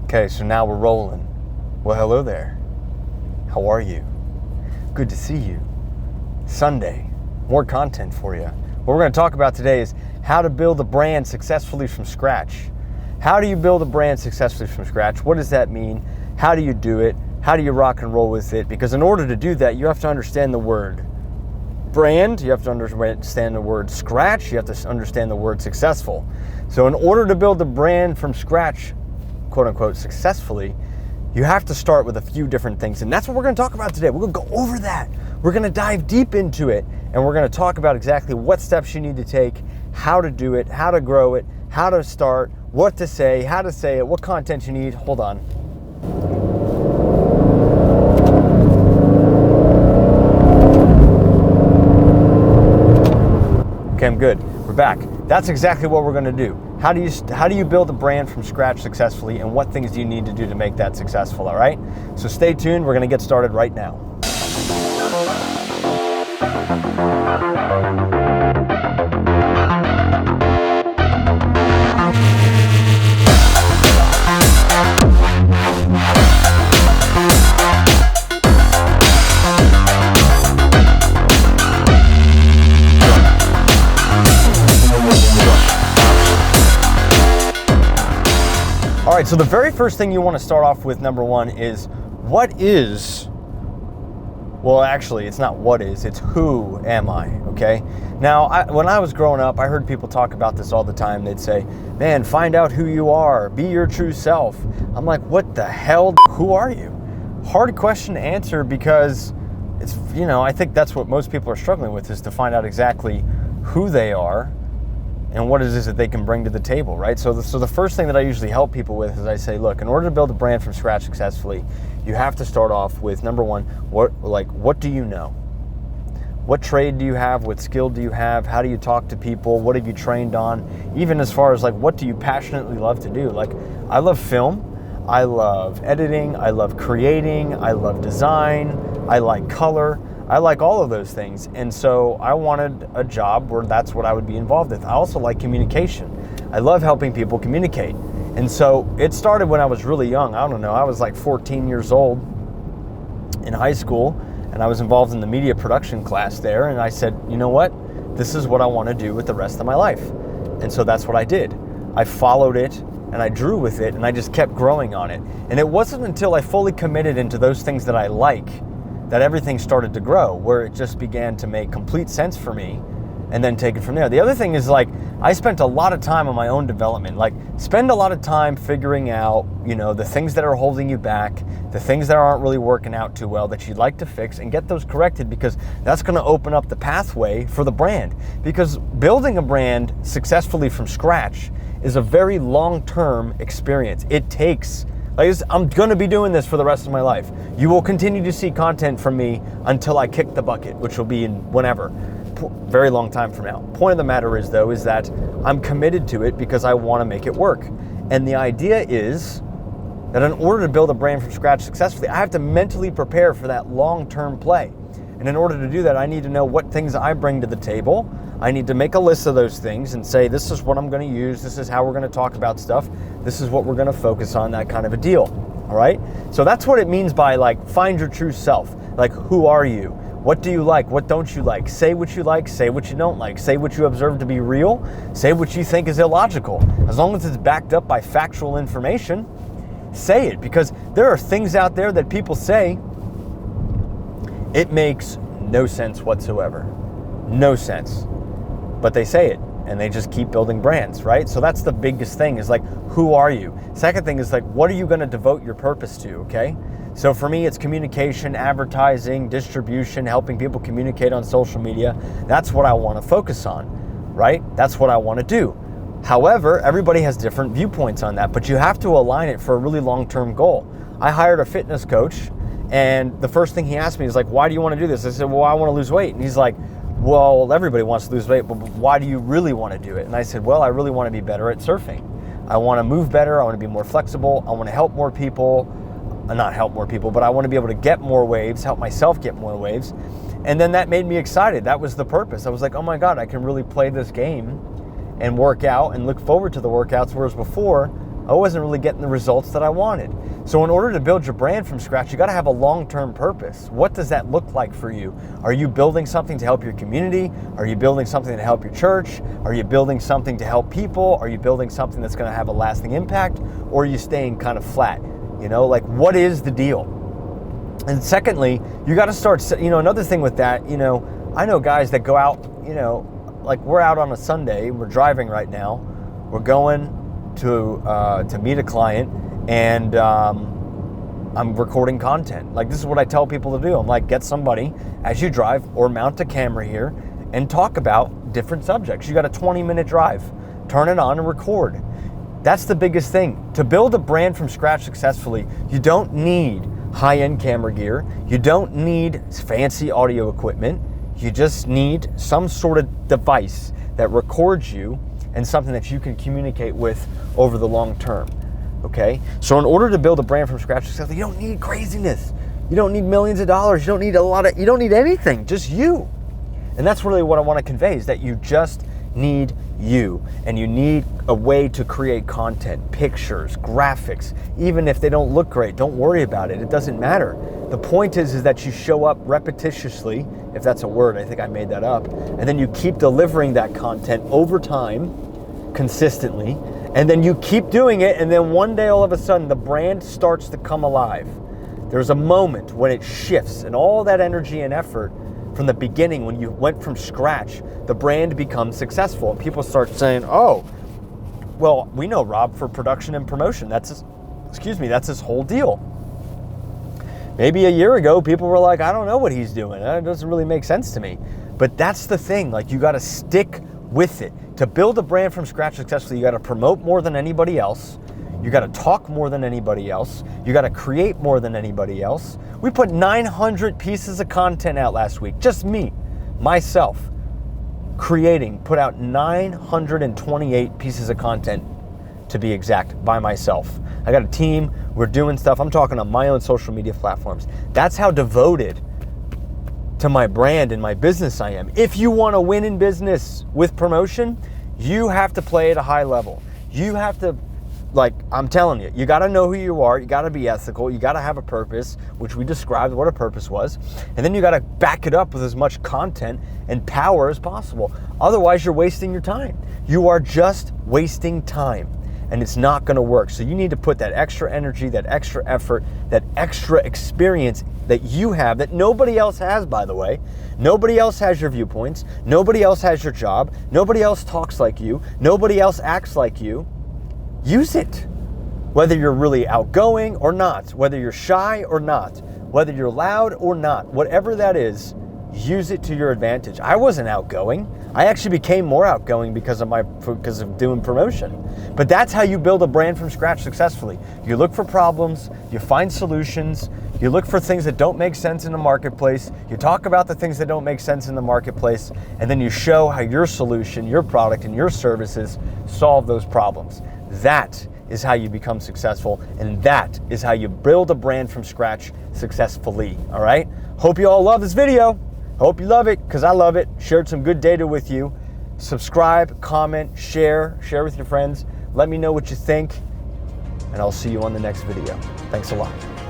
Okay, so now we're rolling. Well, hello there. How are you? Good to see you. Sunday, more content for you. What we're going to talk about today is how to build a brand successfully from scratch. How do you build a brand successfully from scratch? What does that mean? How do you do it? How do you rock and roll with it? Because in order to do that, you have to understand the word brand, you have to understand the word scratch, you have to understand the word successful. So in order to build a brand from scratch, quote unquote, successfully, you have to start with a few different things. And that's what we're going to talk about today. We're going to go over that. We're going to dive deep into it. And we're going to talk about exactly what steps you need to take, how to do it, how to grow it, how to start, what to say, how to say it, what content you need. Hold on. Okay, I'm good. We're back. That's exactly what we're going to do. How do you build a brand from scratch successfully, and what things do you need to do to make that successful, all right? So stay tuned. We're going to get started right now. All right, so the very first thing you want to start off with, number one, is well, actually, it's not what is, it's who am I, okay? Now, when I was growing up, I heard people talk about this all the time. They'd say, man, find out who you are, be your true self. I'm like, what the hell, who are you? Hard question to answer, because it's, I think that's what most people are struggling with, is to find out exactly who they are and what it is that they can bring to the table, right? So the first thing that I usually help people with is I say, look, in order to build a brand from scratch successfully, you have to start off with, number one, what do you know? What trade do you have? What skill do you have? How do you talk to people? What have you trained on? Even as far as what do you passionately love to do? I love film, I love editing, I love creating, I love design, I like color, I like all of those things. And so I wanted a job where that's what I would be involved with. I also like communication. I love helping people communicate. And so it started when I was really young. I don't know, I was 14 years old in high school, and I was involved in the media production class there. And I said, you know what? This is what I want to do with the rest of my life. And so that's what I did. I followed it and I drew with it, and I just kept growing on it. And it wasn't until I fully committed into those things that I like that everything started to grow, where it just began to make complete sense for me, and then take it from there. The other thing is I spent a lot of time on my own development, spend a lot of time figuring out, the things that are holding you back, the things that aren't really working out too well that you'd like to fix, and get those corrected, because that's going to open up the pathway for the brand. Because building a brand successfully from scratch is a very long-term experience. It takes, I'm going to be doing this for the rest of my life. You will continue to see content from me until I kick the bucket, which will be in whenever. Very long time from now. Point of the matter is, though, is that I'm committed to it because I want to make it work. And the idea is that in order to build a brand from scratch successfully, I have to mentally prepare for that long-term play. And in order to do that, I need to know what things I bring to the table. I need to make a list of those things and say, this is what I'm going to use. This is how we're going to talk about stuff. This is what we're going to focus on, that kind of a deal. All right? So that's what it means by find your true self. Who are you? What do you like? What don't you like? Say what you like. Say what you don't like. Say what you observe to be real. Say what you think is illogical. As long as it's backed up by factual information, say it. Because there are things out there that people say, it makes no sense whatsoever. No sense. But they say it, and they just keep building brands, right? So that's the biggest thing, is who are you? Second thing is what are you going to devote your purpose to, okay? So for me, it's communication, advertising, distribution, helping people communicate on social media. That's what I want to focus on, right? That's what I want to do. However, everybody has different viewpoints on that, but you have to align it for a really long-term goal. I hired a fitness coach, and the first thing he asked me is why do you want to do this? I said, well, I want to lose weight. And he's like, well, everybody wants to lose weight, but why do you really want to do it? And I said, well, I really want to be better at surfing. I want to move better. I want to be more flexible. I want to help more people. Not help more people, but I want to be able to get more waves, help myself get more waves. And then that made me excited. That was the purpose. I was like, oh my God, I can really play this game and work out and look forward to the workouts. Whereas before, I wasn't really getting the results that I wanted. So in order to build your brand from scratch, you got to have a long-term purpose. What does that look like for you? Are you building something to help your community? Are you building something to help your church? Are you building something to help people? Are you building something that's going to have a lasting impact? Or are you staying kind of flat? You know, like, what is the deal? And secondly, you got to start, another thing with that, I know guys that go out, like we're out on a Sunday, we're driving right now, we're going to meet a client, and I'm recording content. Like, this is what I tell people to do. I'm like, get somebody as you drive, or mount a camera here and talk about different subjects. You got a 20-minute drive, turn it on and record. That's the biggest thing. To build a brand from scratch successfully, you don't need high-end camera gear. You don't need fancy audio equipment. You just need some sort of device that records you and something that you can communicate with over the long term, okay? So in order to build a brand from scratch successfully, you don't need craziness. You don't need millions of dollars. You don't need anything, just you. And that's really what I want to convey, is that you just need you, and you need a way to create content, pictures, graphics. Even if they don't look great, don't worry about it. It doesn't matter. The point is that you show up repetitiously, if that's a word, I think I made that up, and then you keep delivering that content over time, consistently, and then you keep doing it, and then one day all of a sudden the brand starts to come alive. There's a moment when it shifts, and all that energy and effort from the beginning, when you went from scratch, the brand becomes successful, and people start saying, oh, well, we know Rob for production and promotion. That's his whole deal. Maybe a year ago, people were like, I don't know what he's doing. It doesn't really make sense to me. But that's the thing. Like, you got to stick with it. To build a brand from scratch successfully, you got to promote more than anybody else. You got to talk more than anybody else. You got to create more than anybody else. We put 900 pieces of content out last week. Just me, myself, put out 928 pieces of content, to be exact, by myself. I got a team. We're doing stuff. I'm talking on my own social media platforms. That's how devoted to my brand and my business I am. If you want to win in business with promotion, you have to play at a high level. You have to, I'm telling you, you got to know who you are. You got to be ethical. You got to have a purpose, which we described what a purpose was. And then you got to back it up with as much content and power as possible. Otherwise, you're wasting your time. You are just wasting time, and it's not going to work. So you need to put that extra energy, that extra effort, that extra experience that you have, that nobody else has, by the way. Nobody else has your viewpoints. Nobody else has your job. Nobody else talks like you. Nobody else acts like you. Use it. Whether you're really outgoing or not, whether you're shy or not, whether you're loud or not, whatever that is, use it to your advantage. I wasn't outgoing. I actually became more outgoing because of doing promotion. But that's how you build a brand from scratch successfully. You look for problems, you find solutions, you look for things that don't make sense in the marketplace, you talk about the things that don't make sense in the marketplace, and then you show how your solution, your product, and your services solve those problems. That is how you become successful, and that is how you build a brand from scratch successfully, all right? Hope you all love this video. Hope you love it, because I love it. Shared some good data with you. Subscribe, comment, share with your friends. Let me know what you think, and I'll see you on the next video. Thanks a lot.